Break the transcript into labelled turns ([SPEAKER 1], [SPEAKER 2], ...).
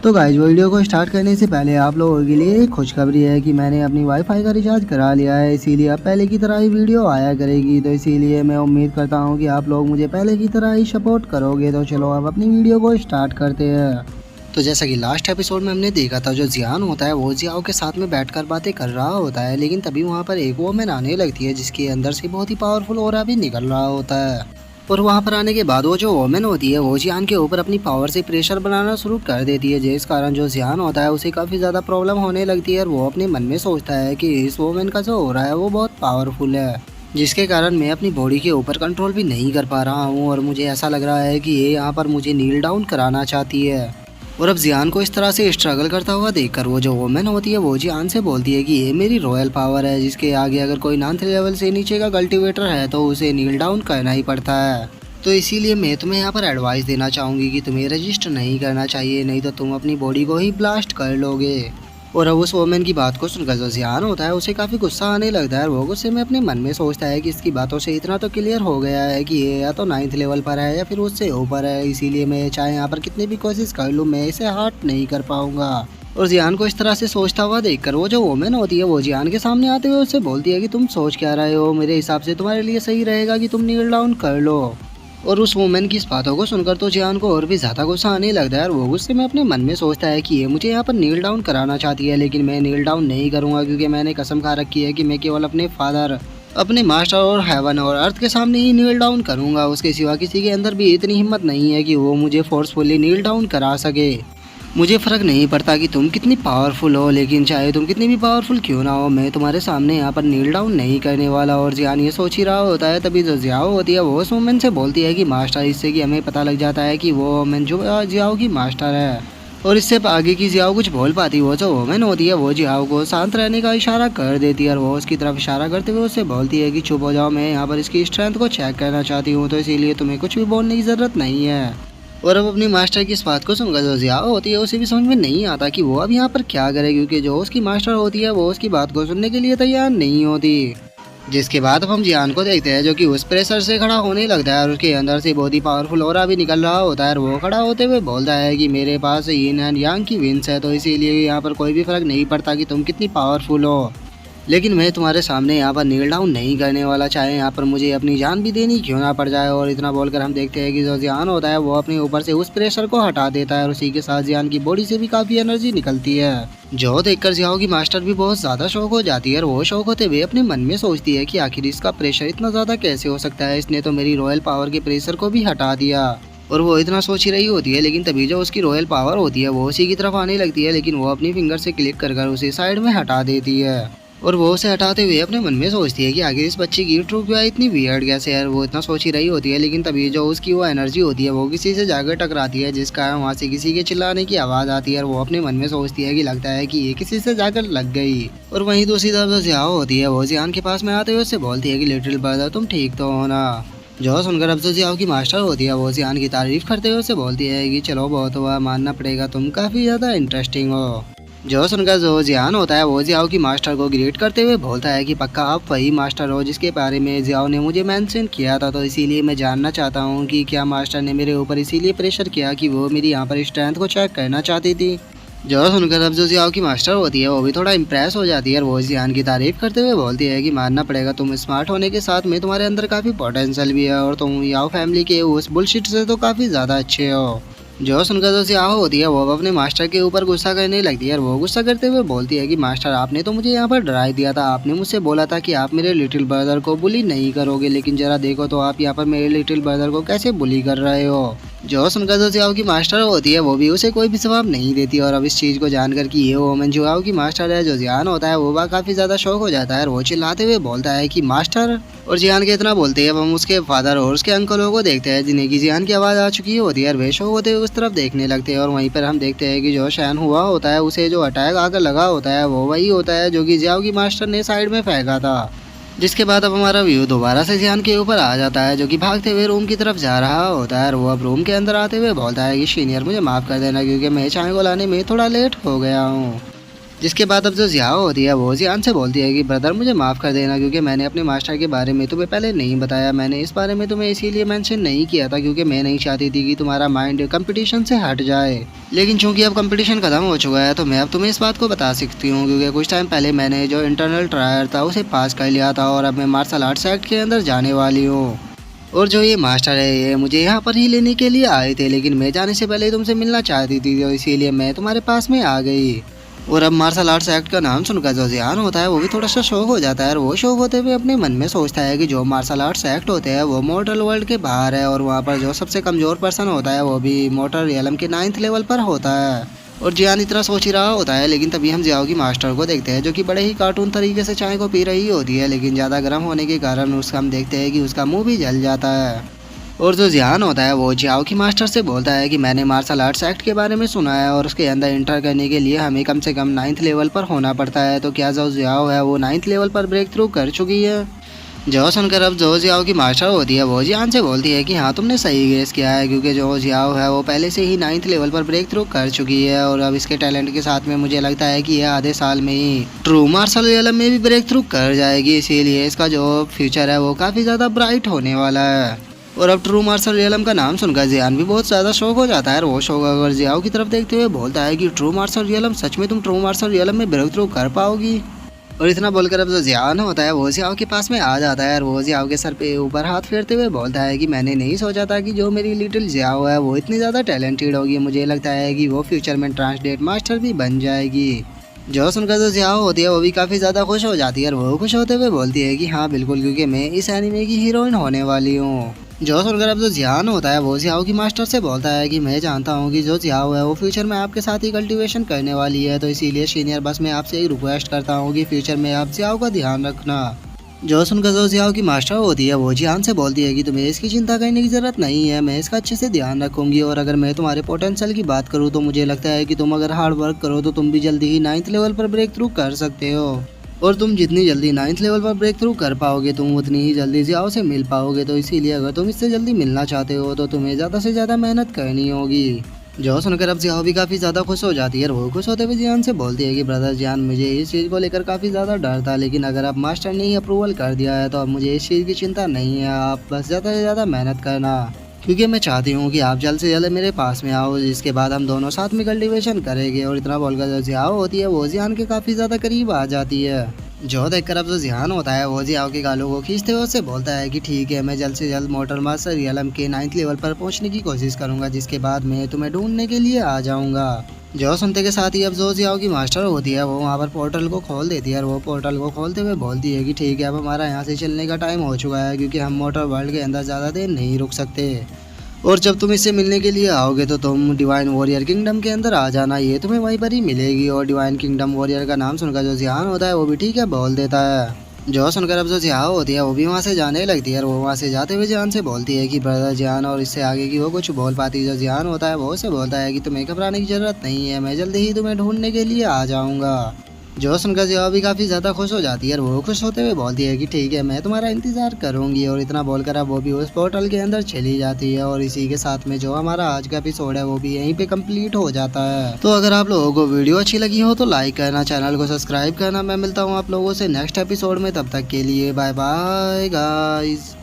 [SPEAKER 1] तो guys video को start करने से पहले आप लोगों के लिए एक खुशखबरी है कि मैंने अपनी वाईफाई का रिचार्ज करा लिया है, इसीलिए अब पहले की तरह ही वीडियो आया करेगी। तो इसीलिए मैं उम्मीद करता हूं कि आप लोग मुझे पहले की तरह ही सपोर्ट करोगे। तो चलो अब अपनी वीडियो को स्टार्ट करते हैं। तो जैसा कि लास्ट एपिसोड में हमने देखा था, जो जियान होता है वो जियाओ के साथ में बैठकर बातें कर रहा होता है, लेकिन तभी वहाँ पर एक वोमेन आने लगती है जिसके अंदर से बहुत ही पावरफुल ऑरा भी निकल रहा होता है। और वहाँ पर आने के बाद वो जो वोमेन होती है वो जियान के ऊपर अपनी पावर से प्रेशर बनाना शुरू कर देती है, जिस कारण जो जियान होता है उसे काफ़ी ज़्यादा प्रॉब्लम होने लगती है। और वो अपने मन में सोचता है कि इस वोमेन का जो हो रहा है वो बहुत पावरफुल है, जिसके कारण मैं अपनी बॉडी के ऊपर कंट्रोल भी नहीं कर पा रहा हूँ। और मुझे ऐसा लग रहा है कि ये यहाँ पर मुझे नील डाउन कराना चाहती है। और अब जियान को इस तरह से स्ट्रगल करता हुआ देखकर वो जो वोमेन होती है वो जियान से बोलती है कि ये मेरी रॉयल पावर है, जिसके आगे अगर कोई 9th लेवल से नीचे का कल्टीवेटर है तो उसे नील डाउन करना ही पड़ता है। तो इसीलिए मैं तुम्हें यहाँ पर एडवाइस देना चाहूँगी कि तुम्हें रजिस्टर नहीं करना चाहिए, नहीं तो तुम अपनी बॉडी को ही ब्लास्ट कर लोगे। और अब उस वोमेन की बात को सुनकर जो जियान होता है उसे काफ़ी गुस्सा आने लगता है। और वो गुस्से में अपने मन में सोचता है कि इसकी बातों से इतना तो क्लियर हो गया है कि ये या तो 9th लेवल पर है या फिर उससे ऊपर है, इसीलिए मैं चाहे यहाँ पर कितनी भी कोशिश कर लूँ मैं इसे हर्ट नहीं कर पाऊँगा। और जियान को इस तरह से सोचता हुआ देखकर वो जो वोमेन होती है वो जियान के सामने आते हुए उससे बोलती है कि तुम सोच क्या रहे हो, मेरे हिसाब से तुम्हारे लिए सही रहेगा कि तुम नील डाउन कर लो। और उस वुमेन की इस बातों को सुनकर तो जियान को और भी ज़्यादा गुस्सा आने लगता है। और वो गुस्से में अपने मन में सोचता है कि ये मुझे यहाँ पर नील डाउन कराना चाहती है, लेकिन मैं नील डाउन नहीं करूँगा, क्योंकि मैंने कसम खा रखी है कि मैं केवल अपने फादर, अपने मास्टर और हेवन और अर्थ के सामने ही नील डाउन करूँगा। उसके सिवा किसी के अंदर भी इतनी हिम्मत नहीं है कि वो मुझे फोर्सफुली नील डाउन करा सके। मुझे फ़र्क नहीं पड़ता कि तुम कितनी पावरफुल हो, लेकिन चाहे तुम कितनी भी पावरफुल क्यों ना हो, मैं तुम्हारे सामने यहाँ पर नील डाउन नहीं करने वाला। और जियान ये सोच ही रहा होता है, तभी जो जियाओ होती है वो उस वुमेन से बोलती है कि मास्टर, इससे कि हमें पता लग जाता है कि वो वुमेन जो जियाओ की मास्टर है। और इससे आगे की जियाओ कुछ बोल पाती, वो जो वुमेन होती है वो जियाओ को शांत रहने का इशारा कर देती है। और वो उसकी तरफ इशारा करते हुए उससे बोलती है कि चुप हो जाओ, मैं यहाँ पर इसकी स्ट्रेंथ को चेक करना चाहती हूँ, तो इसीलिए तुम्हें कुछ भी बोलने की ज़रूरत नहीं है। और अब अपनी मास्टर की इस बात को सुनकर जो जियाओ होती है उसे भी समझ में नहीं आता कि वो अब यहाँ पर क्या करे, क्योंकि जो उसकी मास्टर होती है वो उसकी बात को सुनने के लिए तैयार नहीं होती। जिसके बाद अब हम जियान को देखते हैं जो कि उस प्रेशर से खड़ा होने लगता है और उसके अंदर से बहुत ही पावरफुल ऑरा भी निकल रहा होता है। और वो खड़ा होते हुए बोलता है कि मेरे पास यिन एंड यांग की विंस है, तो इसीलिए यहाँ पर कोई भी फर्क नहीं पड़ता कि तुम कितनी पावरफुल हो, लेकिन मैं तुम्हारे सामने यहाँ पर नील डाउन नहीं करने वाला, चाहे यहाँ पर मुझे अपनी जान भी देनी क्यों ना पड़ जाए। और इतना बोलकर हम देखते हैं कि जो जियान होता है वो अपने ऊपर से उस प्रेशर को हटा देता है और उसी के साथ जियान की बॉडी से भी काफ़ी एनर्जी निकलती है, जो देखकर जियाओ की मास्टर भी बहुत ज़्यादा शौक हो जाती है। और वो शौक होते हुए अपने मन में सोचती है कि आखिर इसका प्रेशर इतना ज़्यादा कैसे हो सकता है, इसने तो मेरी रॉयल पावर के प्रेशर को भी हटा दिया। और वो इतना सोच ही रही होती है, लेकिन तभी जो उसकी रॉयल पावर होती है वो उसी की तरफ आने लगती है, लेकिन वो अपनी फिंगर से क्लिक कर उसे साइड में हटा देती है। और वो उसे हटाते हुए अपने मन में सोचती है कि आखिर इस बच्चे की ट्रू क्या इतनी वियर्ड कैसे है। वो इतना सोच ही रही होती है, लेकिन तभी जो उसकी वो एनर्जी होती है वो किसी से जाकर टकराती है, जिस कारण वहाँ से किसी के चिल्लाने की आवाज़ आती है। और वो अपने मन में सोचती है कि लगता है कि ये किसी से जाकर लग गई। और वहीं दूसरी तरफ जो जियाओ होती है वो जियान के पास में आते हुए उससे बोलती है कि लिटिल ब्रदर तुम ठीक तो हो ना। जो सुनकर अब जो जियाओ की मास्टर होती है वो जियान की तारीफ करते हुए उससे बोलती है कि चलो बहुत हुआ, मानना पड़ेगा तुम काफ़ी ज़्यादा इंटरेस्टिंग हो। जो सुनकर जो जियान होता है वो जियाओ की मास्टर को ग्रेट करते हुए बोलता है कि पक्का आप वही मास्टर हो जिसके बारे में जियाओ ने मुझे मेंशन किया था, तो इसीलिए मैं जानना चाहता हूँ कि क्या मास्टर ने मेरे ऊपर इसीलिए प्रेशर किया कि वो मेरी यहाँ पर स्ट्रेंथ को चेक करना चाहती थी। जो सुनकर अब जो जियाओ की मास्टर होती है वो भी थोड़ा इम्प्रेस हो जाती है और वो जियान की तारीफ करते हुए बोलती है कि मानना पड़ेगा तुम स्मार्ट होने के साथ में तुम्हारे अंदर काफ़ी पोटेंशियल भी है, और तुम याओ फैमिली के उस बुलशिट से तो काफ़ी ज़्यादा अच्छे हो। जो सुनकर जो जियाओ होती है वो अपने मास्टर के ऊपर गुस्सा करने लगती है और वो गुस्सा करते हुए बोलती है कि मास्टर आपने तो मुझे यहाँ पर डरा दिया था, आपने मुझसे बोला था कि आप मेरे लिटिल ब्रदर को बुली नहीं करोगे, लेकिन जरा देखो तो आप यहाँ पर मेरे लिटिल ब्रदर को कैसे बुली कर रहे हो। जो सुनकर जो जियाओ की मास्टर होती है वो भी उसे कोई भी जवाब नहीं देती। और अब इस चीज़ को जानकर कि ये वोमेन जियाओ की मास्टर है, जो जियान होता है वो काफ़ी ज़्यादा शौक हो जाता है और वो चिल्लाते हुए बोलता है कि मास्टर। और जियान के इतना बोलते हैं अब हम उसके फादर और उसके अंकलों को देखते हैं, जिन्हें की जियान की आवाज़ आ चुकी होती है और वे शौक होते हुए उस तरफ देखने लगते हैं। और वहीं पर हम देखते हैं कि जो शैन हुआ होता है उसे जो अटैक आकर लगा होता है वो वही होता है जो कि जियाओ की मास्टर ने साइड में फेंका था। जिसके बाद अब हमारा व्यू दोबारा से जियान के ऊपर आ जाता है, जो कि भागते हुए रूम की तरफ जा रहा होता है। और वो अब रूम के अंदर आते हुए बोलता है कि सीनियर मुझे माफ़ कर देना, क्योंकि मैं चाय को लाने में थोड़ा लेट हो गया हूँ। जिसके बाद अब जो जियाओ होती है वो जियान से बोलती है कि ब्रदर मुझे माफ़ कर देना, क्योंकि मैंने अपने मास्टर के बारे में तुम्हें पहले नहीं बताया। मैंने इस बारे में तुम्हें इसीलिए मेंशन नहीं किया था क्योंकि मैं नहीं चाहती थी कि तुम्हारा माइंड कंपटीशन से हट जाए। लेकिन चूंकि अब कंपटीशन खत्म हो चुका है तो मैं अब तुम्हें इस बात को बता सकती हूँ, क्योंकि कुछ टाइम पहले मैंने जो इंटरनल ट्रायल था उसे पास कर लिया था और अब मैं मार्शल आर्ट्स एक्ट के अंदर जाने वाली हूँ। और जो ये मास्टर है ये मुझे यहाँ पर ही लेने के लिए आए थे, लेकिन मैं जाने से पहले तुमसे मिलना चाहती थी तो इसीलिए मैं तुम्हारे पास में आ गई। और अब मार्शल आर्ट्स एक्ट का नाम सुनकर जो जियान होता है वो भी थोड़ा सा शौक हो जाता है, और वो शौक होते हुए अपने मन में सोचता है कि जो मार्शल आर्ट्स एक्ट होते हैं वो मॉर्टल वर्ल्ड के बाहर है, और वहाँ पर जो सबसे कमज़ोर पर्सन होता है वो भी मॉर्टल रियलम के 9th लेवल पर होता है। और जियान इतना सोच ही रहा होता है, लेकिन तभी हम जियाओ की मास्टर को देखते हैं जो कि बड़े ही कार्टून तरीके से चाय को पी रही होती है, लेकिन ज़्यादा गर्म होने के कारण उसका हम देखते हैं कि उसका मुँह भी जल जाता है। और जो जियान होता है वो जियाओ की मास्टर से बोलता है कि मैंने मार्शल आर्ट्स एक्ट के बारे में सुना है और उसके अंदर इंटर करने के लिए हमें कम से कम 9th लेवल पर होना पड़ता है, तो क्या जो जियाओ है वो 9th लेवल पर ब्रेक थ्रू कर चुकी है। जो सुनकर अब जो जियाओ की मास्टर होती है वो जियान से बोलती है कि हाँ तुमने सही गेस किया है, क्योंकि जो जियाओ है वो पहले से ही 9th लेवल पर ब्रेक थ्रू कर चुकी है, और अब इसके टैलेंट के साथ में मुझे लगता है कि यह आधे साल में ही ट्रू मार्शल रियलम में भी ब्रेक थ्रू कर जाएगी, इसीलिए इसका जो फ्यूचर है वो काफ़ी ज़्यादा ब्राइट होने वाला है। और अब ट्रू मार्शल रियलम का नाम सुनकर जियान भी बहुत ज़्यादा शौक हो जाता है, और वो शौक अगर जियाओ की तरफ देखते हुए बोलता है कि ट्रू मार्शल रियलम, सच में तुम ट्रू मार्शल रियलम में ब्रेक थ्रू कर पाओगी। और इतना बोलकर अब जो जियान होता है वो जियाओ के पास में आ जाता है, और वो जियाओ के सर पे ऊपर हाथ फेरते हुए बोलता है कि मैंने नहीं सोचा था कि जो मेरी लिटिल जियाओ है वो इतनी ज़्यादा टैलेंटेड होगी, मुझे लगता है कि वो फ्यूचर में ट्रांसलेट मास्टर भी बन जाएगी। जो सुनकर जो जियाओ होती है वो भी काफ़ी ज़्यादा खुश हो जाती है, और वो खुश होते हुए बोलती है कि हाँ बिल्कुल, क्योंकि मैं इस एनिमे की हीरोइन होने वाली हूँ। जो सुनकर अब जो जियान होता है वो जियाओ की मास्टर से बोलता है कि मैं जानता हूँ कि जो जियाओ है वो फ्यूचर में आपके साथ ही कल्टीवेशन करने वाली है, तो इसीलिए सीनियर बस मैं आपसे एक रिक्वेस्ट करता हूँ कि फ्यूचर में आप जियाओ का ध्यान रखना। जो सुनकर जो जियाओ की मास्टर होती है वो जियान से बोलती है कि तुम्हें इसकी चिंता करने की ज़रूरत नहीं है, मैं इसका अच्छे से ध्यान रखूंगी, और अगर मैं तुम्हारे पोटेंशियल की बात करूँ तो मुझे लगता है कि तुम अगर हार्ड वर्क करो तो तुम भी जल्दी ही 9th लेवल पर ब्रेक थ्रू कर सकते हो, और तुम जितनी जल्दी 9th लेवल पर ब्रेक थ्रू कर पाओगे तुम उतनी ही जल्दी जियाओ से मिल पाओगे, तो इसीलिए अगर तुम इससे जल्दी मिलना चाहते हो तो तुम्हें ज़्यादा से ज़्यादा मेहनत करनी होगी। जो सुनकर अब जियाओ भी काफ़ी ज़्यादा खुश हो जाती है, और वो खुश होते हुए जियान से बोलती है कि ब्रदर जियान, मुझे इस चीज़ को लेकर काफ़ी ज़्यादा डर था, लेकिन अगर अब मास्टर ने ही अप्रूवल कर दिया है तो अब मुझे इस चीज़ की चिंता नहीं है, आप बस ज़्यादा से ज़्यादा मेहनत करना, क्योंकि मैं चाहती हूँ कि आप जल्द से जल्द मेरे पास में आओ, जिसके बाद हम दोनों साथ में कल्टीवेशन करेंगे। और इतना बोलकर जो जियाओ होती है वो जियान के काफ़ी ज़्यादा करीब आ जाती है। जो देखकर अब जो जियान होता है वो जियाओ के गालों को खींचते हुए उससे बोलता है कि ठीक है, मैं जल्द से जल्द मॉर्टल मास्टर रियलम के 9th लेवल पर पहुंचने की कोशिश करूंगा, जिसके बाद मैं तुम्हें ढूंढने के लिए आ जाऊंगा। जो सुनते के साथ ही अब जो जियाओ की मास्टर होती है वो वहाँ पर पोर्टल को खोल देती है, और वो पोर्टल को खोलते हुए बोलती है कि ठीक है, अब हमारा यहाँ से चलने का टाइम हो चुका है, क्योंकि हम मॉर्टल वर्ल्ड के अंदर ज़्यादा देर नहीं रुक सकते, और जब तुम इससे मिलने के लिए आओगे तो तुम डिवाइन वॉरियर किंगडम के अंदर आ जाना, ये तुम्हें वहीं पर ही मिलेगी। और डिवाइन किंगडम वॉरियर का नाम सुनकर जो जियान होता है वो भी ठीक है बोल देता है। जो सुनकर अब जो जियाओ होती है वो भी वहाँ से जाने लगती है, और वो वहाँ से जाते हुए जियान से बोलती है कि ब्रदर जियान, और इससे आगे की वो कुछ बोल पाती। जो जियान होता है वो उसे बोलता है कि तुम्हें घबराने की ज़रूरत नहीं है, मैं जल्दी ही तुम्हें ढूंढने के लिए आ जाऊँगा। जो सुनकर जियाओ भी काफ़ी ज़्यादा खुश हो जाती है, और वो खुश होते हुए बोलती है कि ठीक है, मैं तुम्हारा इंतज़ार करूँगी। और इतना बोलकर अब वो भी उस पोर्टल के अंदर चली जाती है, और इसी के साथ में जो हमारा आज का एपिसोड है वो भी यहीं पे कंप्लीट हो जाता है। तो अगर आप लोगों को वीडियो अच्छी लगी हो तो लाइक करना, चैनल को सब्सक्राइब करना। मैं मिलता हूँ आप लोगों से नेक्स्ट एपिसोड में, तब तक के लिए बाय बाय गाइस।